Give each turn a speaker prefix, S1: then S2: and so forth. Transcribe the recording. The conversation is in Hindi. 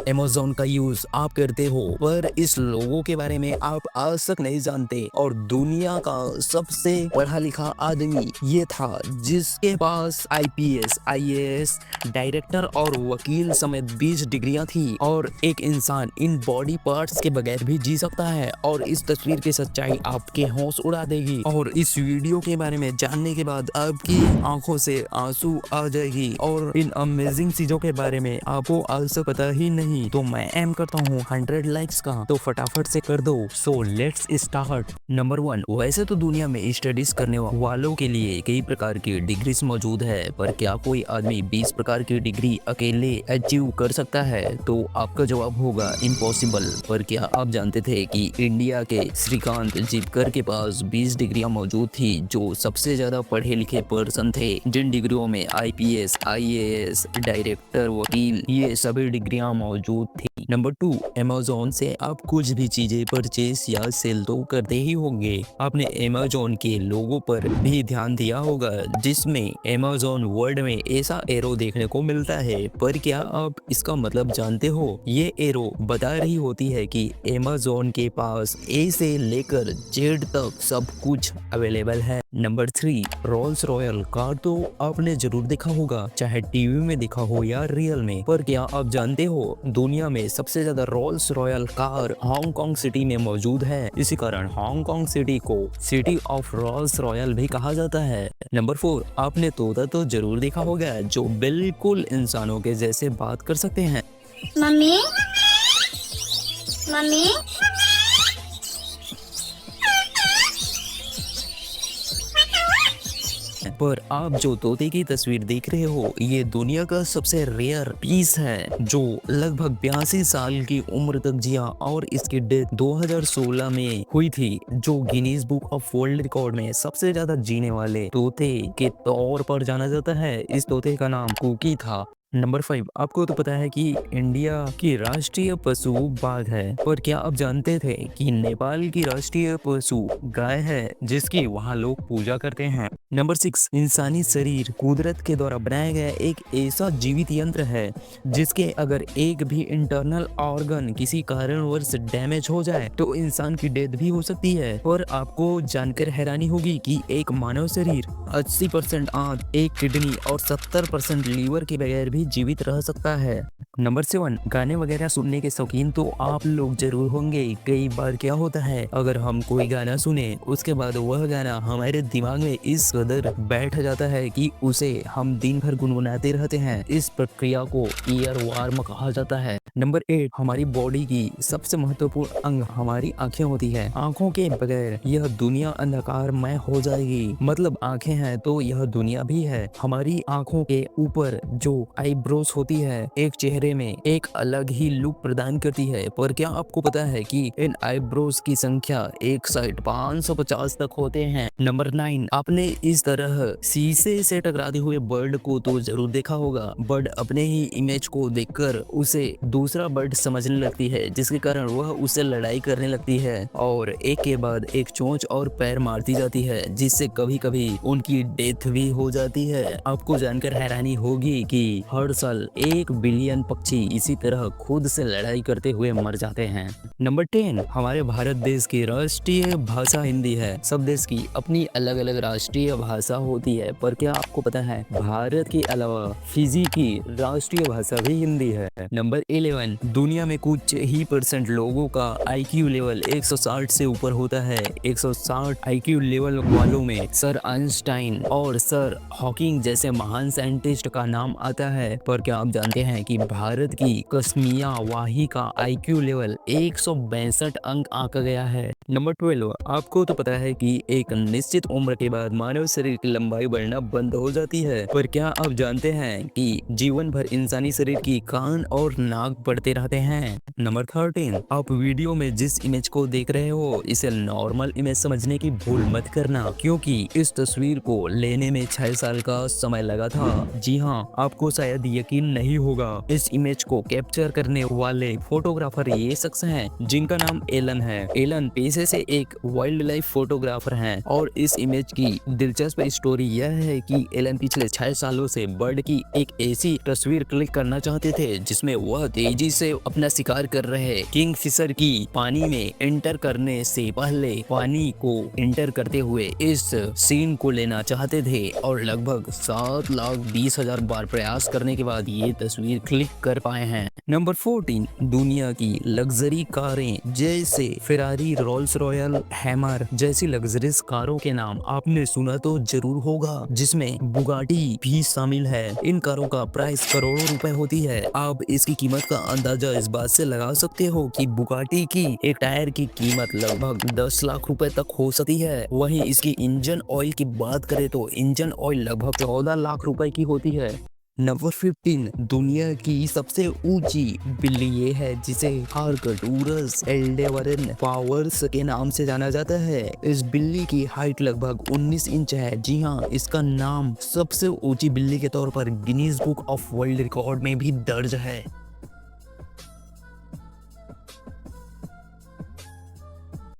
S1: अमेज़न का यूज आप करते हो, पर इस लोगों के बारे में आप आज तक नहीं जानते। और दुनिया का सबसे पढ़ा लिखा आदमी ये था जिसके पास आईपीएस, आईएएस, डायरेक्टर और वकील समेत 20 डिग्रियां थी। और एक इंसान इन बॉडी पार्ट्स के बगैर भी जी सकता है। और इस तस्वीर की सच्चाई आपके होश उड़ा देगी। और इस वीडियो के बारे में जानने के बाद आपकी आंखों से आंसू आ जाएगी। और इन अमेजिंग चीजों के बारे में आपको आज से पता ही नहीं। तो मैं एम करता हूँ 100 लाइक्स का, तो फटाफट से कर दो। So let's start. नंबर 1, वैसे तो दुनिया में स्टडीज करने वालों के लिए कई प्रकार की डिग्रीज मौजूद है, पर क्या कोई आदमी 20 प्रकार की डिग्री अकेले अचीव कर सकता है? तो आपका जवाब होगा इम्पॉसिबल। पर क्या आप जानते थे कि इंडिया के श्रीकांत जितकर के पास 20 डिग्रियां मौजूद थी, जो सबसे ज्यादा पढ़े लिखे पर्सन थे, जिन डिग्रियों में आईपीएस, आईएएस, डायरेक्टर, वकील, ये सभी डिग्रियां मौजूद थी। नंबर 2, अमेज़न से आप कुछ भी चीजें परचेस या सेल तो करते ही होंगे। आपने अमेज़न के लोगो पर भी ध्यान दिया होगा, जिसमें अमेज़न वर्ड में ऐसा एरो देखने को मिलता है। पर क्या आप इसका मतलब जानते हो? ये एरो बता रही होती है कि अमेज़न के पास ए से लेकर जेड तक सब कुछ अवेलेबल है। नंबर 3, रोल्स रॉयल कार तो आपने जरूर देखा होगा, चाहे टीवी में देखा हो या रियल में। पर क्या आप जानते हो दुनिया में सबसे ज्यादा Rolls Royce car Hong Kong city में मौजूद है। इसी कारण हांगकांग सिटी को सिटी ऑफ रोल्स रॉयल भी कहा जाता है। नंबर 4, आपने तोता तो जरूर देखा होगा, जो बिल्कुल इंसानों के जैसे बात कर सकते हैं।
S2: मम्मी मम्मी
S1: पर आप जो तोते की तस्वीर देख रहे हो, ये दुनिया का सबसे रेयर पीस है, जो लगभग 82 साल की उम्र तक जिया। और इसकी डेथ 2016 में हुई थी, जो Guinness book of world record में सबसे ज्यादा जीने वाले तोते के तौर पर जाना जाता है। इस तोते का नाम कुकी था। नंबर 5, आपको तो पता है कि इंडिया की राष्ट्रीय पशु बाघ है, पर क्या आप जानते थे कि नेपाल की राष्ट्रीय पशु गाय है, जिसकी वहाँ लोग पूजा करते हैं। नंबर 6, इंसानी शरीर कुदरत के द्वारा बनाया गया एक ऐसा जीवित यंत्र है, जिसके अगर एक भी इंटरनल ऑर्गन किसी कारणवश डैमेज हो जाए तो इंसान की डेथ भी हो सकती है। और आपको जानकर हैरानी होगी कि एक मानव शरीर 80% आंत, एक किडनी और 70% लीवर के बगैर भी जीवित रह सकता है। नंबर 7, गाने वगैरह सुनने के शौकीन तो आप लोग जरूर होंगे। कई बार क्या होता है, अगर हम कोई गाना सुने, उसके बाद वह गाना हमारे दिमाग में इस कदर बैठ जाता है कि उसे हम दिन भर गुनगुनाते रहते हैं। इस प्रक्रिया को ईयर वार्म कहा जाता है। नंबर 8, हमारी बॉडी की सबसे महत्वपूर्ण अंग हमारी आंखें होती है। आंखों के बगैर यह दुनिया अंधकारमय हो जाएगी। मतलब आंखें हैं तो यह दुनिया भी है। हमारी आंखों के ऊपर जो आईब्रोज होती है, एक चेहरे में एक अलग ही लुक प्रदान करती है। पर क्या आपको पता है कि इन आईब्रोज की संख्या एक साइड 550 तक होते हैं। नंबर 9, आपने इस तरह शीशे से टकराते हुए बर्ड को तो जरूर देखा होगा। बर्ड अपने ही इमेज को देखकर उसे दूसरा बर्ड समझने लगती है, जिसके कारण वह उससे लड़ाई करने लगती है और एक के बाद एक चोंच और पैर मारती जाती है, जिससे कभी कभी उनकी डेथ भी हो जाती है। आपको जानकर हैरानी होगी कि हर साल 1 बिलियन पक्षी इसी तरह खुद से लड़ाई करते हुए मर जाते हैं। नंबर 10, हमारे भारत देश की राष्ट्रीय भाषा हिंदी है। सब देश की अपनी अलग अलग राष्ट्रीय भाषा होती है, पर क्या आपको पता है भारत के अलावा फिजी की राष्ट्रीय भाषा भी हिंदी है। नंबर 11, दुनिया में कुछ ही % लोगों का IQ लेवल 160 से ऊपर होता है। 160 IQ लेवल वालों में सर आइंस्टाइन और सर हॉकिंग जैसे महान साइंटिस्ट का नाम आता है। पर क्या आप जानते हैं कि भारत की कस्मिया वाही का IQ लेवल 162 अंक आंका गया है। नंबर 12, आपको तो पता है कि एक निश्चित उम्र के बाद मानव शरीर की लंबाई बढ़ना बंद हो जाती है। पर क्या आप जानते हैं कि जीवन भर इंसानी शरीर की कान और नाक बढ़ते रहते हैं। नंबर 13, आप वीडियो में जिस इमेज को देख रहे हो, इसे नॉर्मल इमेज समझने की भूल मत करना, क्योंकि इस तस्वीर को लेने में 6 साल का समय लगा था। जी हाँ, आपको शायद शायद यकीन नहीं होगा। इस इमेज को कैप्चर करने वाले फोटोग्राफर ये शख्स हैं जिनका नाम एलन है। एलन पेशे से एक वाइल्ड लाइफ फोटोग्राफर हैं और इस इमेज की दिलचस्प स्टोरी यह है कि एलन पिछले 6 सालों से बर्ड की एक ऐसी तस्वीर क्लिक करना चाहते थे जिसमें वह तेजी से अपना शिकार कर रहे किंगफिशर की पानी में एंटर करने से पहले पानी को एंटर करते हुए इस सीन को लेना चाहते थे और लगभग 7,20,000 बार प्रयास करने के बाद ये तस्वीर क्लिक कर पाए हैं। नंबर 14, दुनिया की लग्जरी कारें जैसे फेरारी, रोल्स रॉयल, हैमर जैसी लग्जरियस कारों के नाम आपने सुना तो जरूर होगा, जिसमें बुगाटी भी शामिल है। इन कारों का प्राइस करोड़ों रुपए होती है। आप इसकी कीमत का अंदाजा इस बात से लगा सकते हो कि बुगाटी की एक टायर की कीमत लगभग 10 लाख रुपए तक हो सकती है। वहीं इसकी इंजन ऑयल की बात करें तो इंजन ऑयल लगभग 14 लाख रुपए की होती है। नंबर 15, दुनिया की सबसे ऊंची बिल्ली ये है जिसे आर्कटूरस एल्डेवरन पावर्स के नाम से जाना जाता है। इस बिल्ली की हाइट लगभग 19 इंच है। जी हाँ, इसका नाम सबसे ऊंची बिल्ली के तौर पर Guinness book of world record में भी दर्ज है।